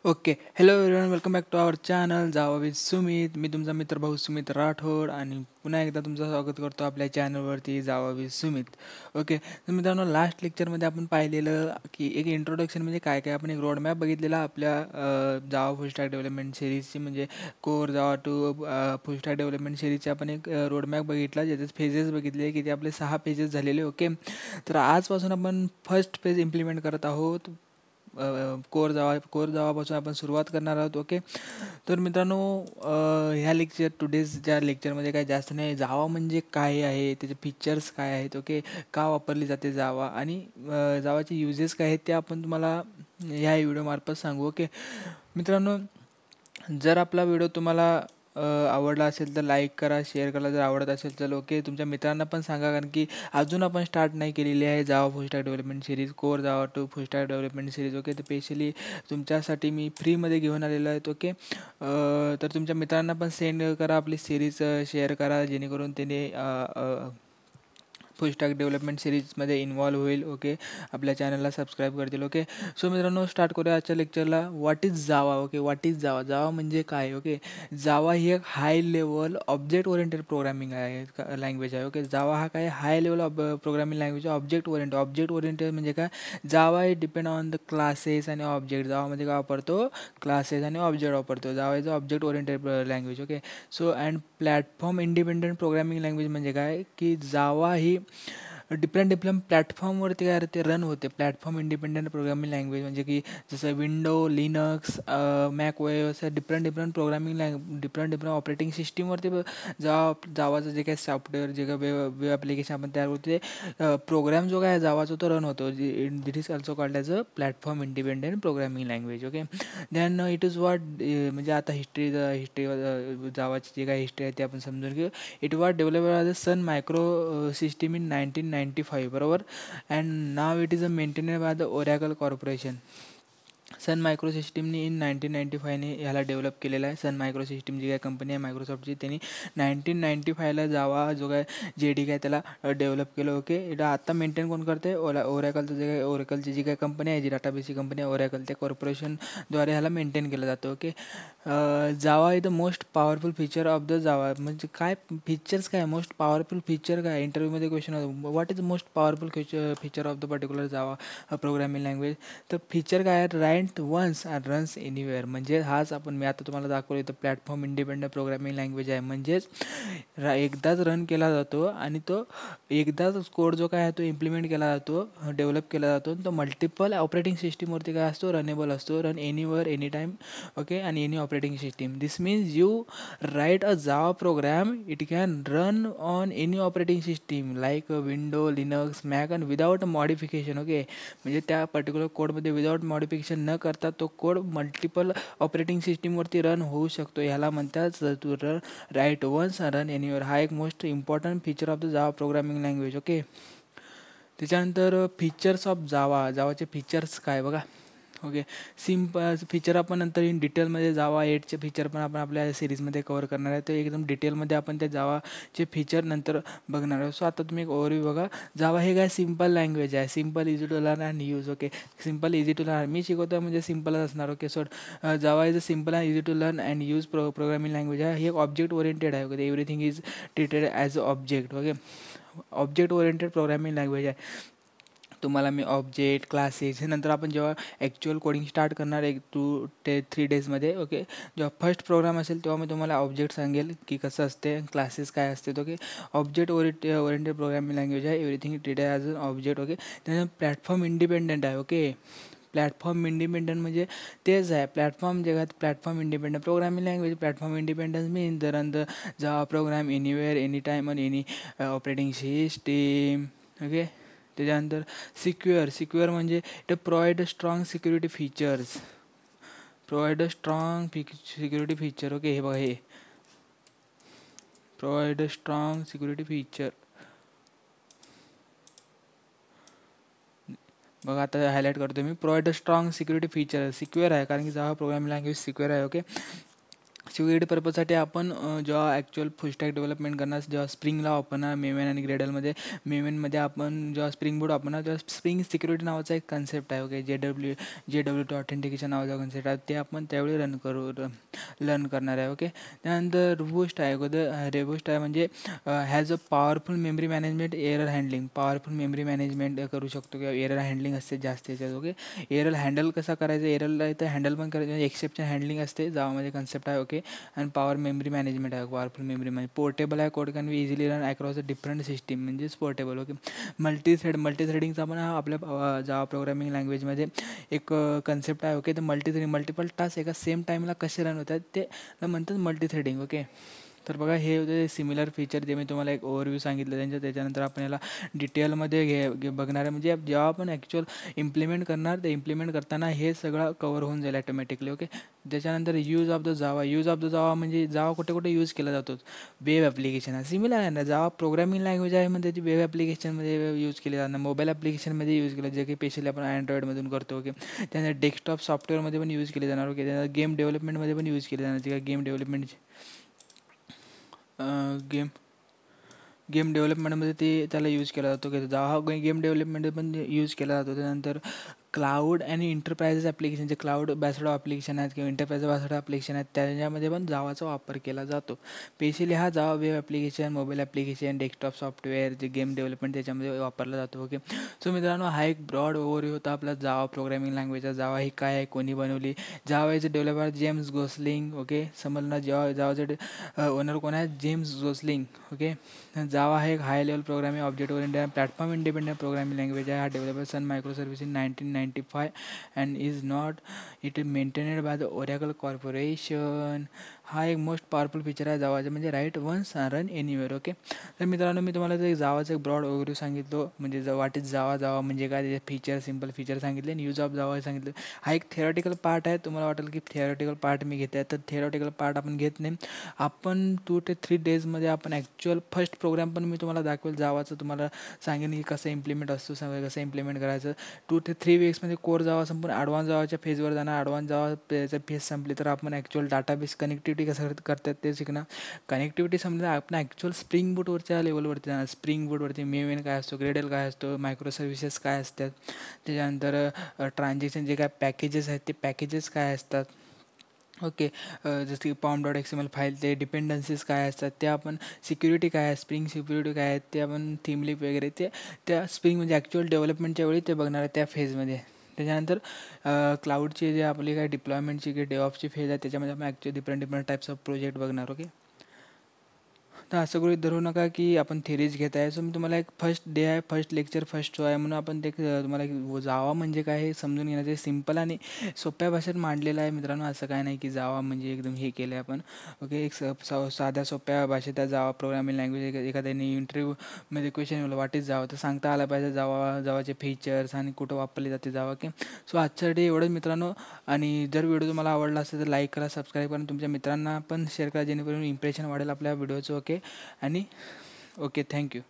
Okay. Hello everyone, welcome back to our channel Java with Sumit. मी तुमचा मित्र भाऊ सुमित राठोड आणि पुन्हा एकदा तुमचं स्वागत करतो आपल्या चॅनलवरती जावा विथ सुमित. ओके, तर मित्रांनो, लास्ट लेक्चरमध्ये आपण पाहिलेलं की एक इंट्रोडक्शन म्हणजे काय काय आपण एक रोडमॅप बघितलेला आपल्या जावा फुल स्टॅक डेव्हलपमेंट सिरीजची, म्हणजे core Java to full stack development सिरीजचे आपण एक रोडमॅप बघितला, ज्याचे फेजेस बघितले की ते आपले 6 फेजेस झालेले. ओके, तर आजपासून आपण फर्स्ट फेज इम्प्लिमेंट करत आहोत. कोर जावापासून आपण सुरुवात करणार आहोत. ओके, तर मित्रांनो, ह्या टुडेजच्या लेक्चरमध्ये काय जास्त नाही, जावा म्हणजे काय आहे, त्याचे फीचर्स काय आहेत, ओके, का वापरली जाते जावा, आणि जावाचे युजेस काय आहेत ते आपण तुम्हाला ह्या व्हिडिओमार्फत सांगू. ओके मित्रांनो, जर आपला व्हिडिओ तुम्हाला आवडला असेल तर लाईक करा, शेअर करा. जर आवडत असेल तर ओके, तुमच्या मित्रांना पण सांगा, कारण की अजून आपण स्टार्ट नाही केलेली आहे Java full stack development series, core Java to full stack development series. Okay, तर स्पेशली तुमच्यासाठी मी फ्रीमध्ये घेऊन आलेलो आहे. ओके, तर तुमच्या मित्रांना पण सेंड करा, आपली सिरीज शेअर करा, जेणेकरून त्याने फुल स्टॅक डेव्हलपमेंट सिरीजमध्ये इन्व्हॉल्व होईल. ओके, आपल्या चॅनलला सबस्क्राईब करतील. ओके, सो मित्रांनो, स्टार्ट करूया आजच्या लेक्चरला. What is Java? Okay, what is Java? Java म्हणजे काय? ओके, जावा ही एक high level object oriented programming language आहे. ओके, जावा हा काय high level programming language object oriented म्हणजे काय? जावा हे डिपेंड ऑन द क्लासेस आणि ऑब्जेक्ट. जावामध्ये काय वापरतो? क्लासेस आणि ऑब्जेक्ट वापरतो. Java is object oriented language. Okay, so and platform independent programming language म्हणजे काय की जावा ही डिफरंट प्लॅटफॉर्मवरती काय ते रन होते. प्लॅटफॉर्म इंडिपेंडंट प्रोग्रामिंग लँग्वेज म्हणजे की जसं window, Linux, Mac OS, different programming different operating सिस्टीमवरती जावाचं जे काही सॉफ्टवेअर, जे काही वेब ॲप्लिकेशन आपण तयार होतो, ते प्रोग्राम जो काय जावाचा तो रन होतो. That is also called as a platform independent programming language. Okay, then it is what, म्हणजे आता हिस्ट्री जावाची जी काही हिस्ट्री आहे ते आपण समजून घेऊ. It was develop as a Sun micro system in 1995, बरोबर, and now it is a maintained by the Oracle corporation. Sun micro सिस्टीमनी इन 1995ने ह्याला डेव्हलप केलेला आहे. सन मायक्रो सिस्टीम जी काय कंपनी आहे मायक्रोसॉफ्टची, त्यांनी 1995ला जावा जो काय JDK आहे त्याला डेव्हलप केलं. ओके, इथं आत्ता मेंटेन कोण करते? ओरॅकलचं जे काय, ओरॅकलची जी काही कंपनी आहे, जी डाटाबेसची कंपनी आहे ओरॅकल, त्या कॉर्पोरेशनद्वारे ह्याला मेंटेन केलं जातं. Okay, Java is the most powerful feature of the Java. म्हणजे काय फीचर्स, काय मोस्ट पॉवरफुल फीचर काय? इंटरव्ह्यूमध्ये क्वेश्चन होतो, what is most powerful feature of the particular Java programming language. तर फीचर काय आहे? Write once and runs anywhere. म्हणजे हाच मी आता तुम्हाला दाखवलं इथं प्लॅटफॉर्म इंडिपेंडंट प्रोग्रामिंग लँग्वेज आहे. म्हणजेच एकदाच रन केला जातो आणि तो एकदाच कोड जो काय आहे तो इम्प्लिमेंट केला जातो, डेव्हलप केला जातो. तो मल्टिपल ऑपरेटिंग सिस्टीमवरती काय असतो? रनेबल असतो. Run anywhere, any time. Okay, आणि any operating system. This means you write a Java program, it can run on any operating system like window, Linux, Mac, and without modification. Okay, म्हणजे त्या particular कोडमध्ये without modification न करता तो code multiple operating सिस्टीमवरती run होऊ शकतो. ह्याला म्हणतात to run write once run anywhere. हा एक most important feature of the Java programming language. Okay, त्याच्यानंतर फीचर्स ऑफ जावाचे फीचर्स काय बघा. ओके, फीचर आपण नंतर इन डिटेलमध्ये जावा 8चे फीचर पण आपण आपल्या सिरीजमध्ये कव्हर करणार आहे. तर एकदम डिटेलमध्ये आपण त्या जावाचे फीचर नंतर बघणार आहोत. सो आता तुम्ही एक ओव्हरव्ह्यू बघा. जावा हे काय सिम्पल लँग्वेज आहे, simple, easy to learn and use. Okay, simple, easy to learn, मी शिकवतो म्हणजे सिम्पलच असणार. Okay, so Java is a simple and easy to learn and use programming language आहे. हे एक ऑब्जेक्ट ओरिएंटेड आहे. Okay, everything is treated as a object. Okay, object oriented programming language आहे. तुम्हाला मी ऑब्जेक्ट, क्लासेस, हे नंतर आपण जेव्हा ॲक्च्युअल कोडिंग स्टार्ट करणार 2-3 डेजमध्ये. ओके, जेव्हा फर्स्ट प्रोग्राम असेल तेव्हा मी तुम्हाला ऑब्जेक्ट सांगेल की कसं असते, क्लासेस काय असते. Okay, object oriented programming language आहे. Everything treated as an object. Okay, त्यानंतर प्लॅटफॉर्म इंडिपेंडंट आहे. ओके, प्लॅटफॉर्म इंडिपेंडंट म्हणजे तेच आहे, प्लॅटफॉर्म जगात platform independent programming language. Platform independence mean the run the Java program anywhere, any time, on any operating system. Okay, त्याच्यानंतर secure म्हणजे it provide strong security features. Security feature. Okay, हे बघा, हे provide strong security feature. बघा, आता highlight करतो मी. Provide strong security feature. Secure आहे कारण की जावा प्रोग्रामिंग लँग्वेज सिक्युअर आहे. ओके, सिक्युरिटी पर्पजसाठी आपण जेव्हा ॲक्च्युअल फुल स्टॅक डेव्हलपमेंट करणार जेव्हा स्प्रिंगला वापरणार मेवेन आणि ग्रेडलमध्ये मेवेनमध्ये आपण जेव्हा स्प्रिंग बोर्ड वापरणार तेव्हा स्प्रिंग सिक्युरिटी नावाचा एक कन्सेप्ट आहे. ओके, JWT ऑथेंटिकेशन नावाचा कन्सेप्ट आहे, ते आपण त्यावेळी लर्न करणार आहे. ओके, त्यानंतर रोबस्ट आहे. रोबस्ट आहे म्हणजे has a powerful memory management, error handling. Powerful memory management करू शकतो किंवा एरर हँडलिंग असते जास्त याच्यात. ओके, एरर हँडल कसा करायचं, एररला इथं हँडल पण करायचं, एक्सेप्शन हँडलिंग असते जावामध्ये कन्सेप्ट आहे. ओके, आणि पॉवर मेमरी मॅनेजमेंट आहे. पॉवरफुल मेमरी म्हणजे पोर्टेबल आहे, code can be easily run across a different system म्हणजेच पोर्टेबल. ओके, मल्टीथ्रेडिंगचा पण हा आपल्या जावा प्रोग्रामिंग लँग्वेजमध्ये एक कन्सेप्ट आहे. ओके, तर मल्टिपल टास्क एका सेम टाईमला कसे रन होतात ते म्हणतात मल्टीथ्रेडिंग. ओके, तर बघा हे होते सिमिलर फीचर जे मी तुम्हाला एक ओव्हरव्ह्यू सांगितलं त्याच्यानंतर आपण याला डिटेलमध्ये बघणार आहे. म्हणजे जेव्हा आपण ॲक्च्युअल इम्प्लिमेंट करणार ते इम्प्लिमेंट करताना हे सगळं कवर होऊन जाईल ॲटोमॅटिकली. ओके, त्याच्यानंतर यूज ऑफ द जावा म्हणजे जावा कुठे कुठे यूज केला जातो, वेब ॲप्लिकेशन सिमिलर आहे ना. जावा प्रोग्रामिंग लँग्वेज आहे म्हणजे त्याची वेब ॲप्लिकेशनमध्ये यूज केली जाणार, मोबाईल ॲप्लिकेशनमध्ये यूज केलं जे की स्पेशली आपण अँड्रॉइडमधून करतो. ओके, त्यानंतर डेस्कटॉप सॉफ्टवेअरमध्ये पण यूज केली जाणार. ओके, त्यानंतर गेम डेव्हलपमेंटमध्ये पण यूज केली जाणार. जे गेम डेव्हलपमेंटची गेम डेव्हलपमेंटमध्ये त्याला यूज केला जातो. की जावा गेम डेव्हलपमेंटमध्ये पण यूज केला जातो. त्यानंतर क्लाउड आणि इंटरप्राइजेस ॲप्लिकेशन जे क्लाउड बेस्ड ॲप्लिकेशन आहेत किंवा इंटरप्राइज बेस्ड ॲप्लिकेशन आहेत त्याच्यामध्ये पण जावाचा वापर केला जातो. स्पेशली हा Java web application, mobile application, desktop software जे गेम डेव्हलपमेंट त्याच्यामध्ये वापरला जातो. ओके, सो मित्रांनो हा एक ब्रॉड ओव्हरव्ह्यू होता आपला जावा प्रोग्रामिंग लँग्वेजचा. जावा ही काय आहे, कोणी बनवली. Java is developer James Gosling. Okay, समजणार जावाचे ओनर कोण आहे, जेम्स गोसलिंग. ओके, जावा हा एक high level programming object oriented platform independent programming language आहे. हा developer Sun micro service in 1995 and is not it is maintained by the Oracle corporation. हा एक most powerful feature आहे जावाचा, म्हणजे write once run anywhere. Okay, तर मित्रांनो मी तुम्हाला ते जावाचं एक ब्रॉड ओव्हरव्ह्यू सांगितलं, म्हणजे वाट इज जावा म्हणजे काय, त्याचे फीचर सिम्पल फीचर सांगितले आणि यूज ऑफ जावा सांगितलं. हा एक थेरॉटिकल पार्ट आहे. तुम्हाला वाटेल की थेरॉटिकल पार्ट मी घेत आहे, तर थेरॉटिकल पार्ट आपण घेत नाही. आपण 2 ते 3 डेजमध्ये आपण ॲक्च्युअल फर्स्ट प्रोग्राम पण मी तुम्हाला दाखवेल जावाचं, तुम्हाला सांगेन की कसं इम्प्लिमेंट असतो, कसं इम्प्लिमेंट करायचं. 2 ते 3 वीक्समध्ये कोर जावा संपून ॲडव्हान्स जावाच्या फेजवर जाणार. ॲडव्हान्स जावा फेज संपली तर आपण ॲक्च्युअल डाटाबेस कनेक्टिव्हिटी कसं करतात ते शिकणार. कनेक्टिव्हिटी समजा आपण ॲक्च्युअल स्प्रिंग बूटवरच्या लेवलवरती जाणार. स्प्रिंग बूटवरती मेवेन काय असतो, ग्रेडल काय असतो, मायक्रो सर्व्हिसेस काय असतात, त्याच्यानंतर ट्रान्झॅक्शन जे काय पॅकेजेस आहेत ते पॅकेजेस काय असतात. ओके, जसं की pom.xml फाईल, ते डिपेंडन्सीज काय असतात ते आपण, सिक्युरिटी काय आहे, स्प्रिंग सिक्युरिटी काय आहे ते आपण, थीमलिप वगैरे ते त्या स्प्रिंग म्हणजे ॲक्च्युअल डेव्हलपमेंटच्या वेळी ते बघणार आहे त्या फेजमध्ये. त्याच्यानंतर क्लाउडची जे आपली काय डिप्लॉयमेंटची की डेव्हऑप्सची फेज आहे त्याच्यामध्ये आपण actually different types of project बघणार. ओके, तर असं गृहीत धरू नका की आपण थेरीज घेत आहे. सो मी तुम्हाला एक फर्स्ट डे आहे, फर्स्ट लेक्चर, फर्स्ट शो आहे म्हणून आपण ते तुम्हाला एक जावा म्हणजे काय हे समजून घेण्याचे सिम्पल आणि सोप्या भाषेत मांडलेलं आहे. मित्रांनो असं काय नाही की जावा म्हणजे एकदम हे केलं आहे आपण. ओके, एक साध्या सोप्या भाषेत जावा प्रोग्रामिंग लँग्वेज. एखाद्याने इंटरव्ह्यूमध्ये क्वेश्चन येईल वाट इज जावा, तर सांगता आला पाहिजे जावाचे फीचर्स आणि कुठं वापरले जाते जावा. ओके, सो आजच्या डे एवढंच मित्रांनो. आणि जर व्हिडिओ तुम्हाला आवडला असेल तर लाईक करा, सबस्क्राईब करा, तुमच्या मित्रांना पण शेअर करा जेणेकरून इम्प्रेशन वाढेल आपल्या व्हिडिओचं. ओके, आणि ओके, थँक्यू.